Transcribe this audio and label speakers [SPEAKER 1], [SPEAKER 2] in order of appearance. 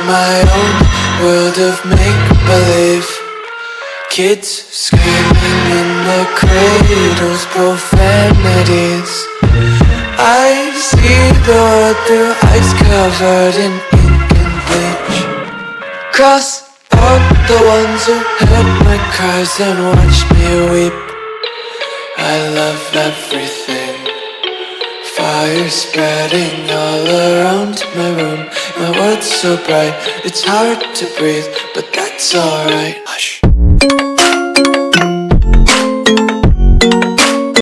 [SPEAKER 1] my own world of make-believe. Kids screaming in their cradles, profanities. I see the world through eyes covered in ink and bleach. Cross out the ones who heard my cries and watched me weep. I love everything. Fire spreading all around my room. My world's so bright, it's hard to breathe, but that's alright. Hush.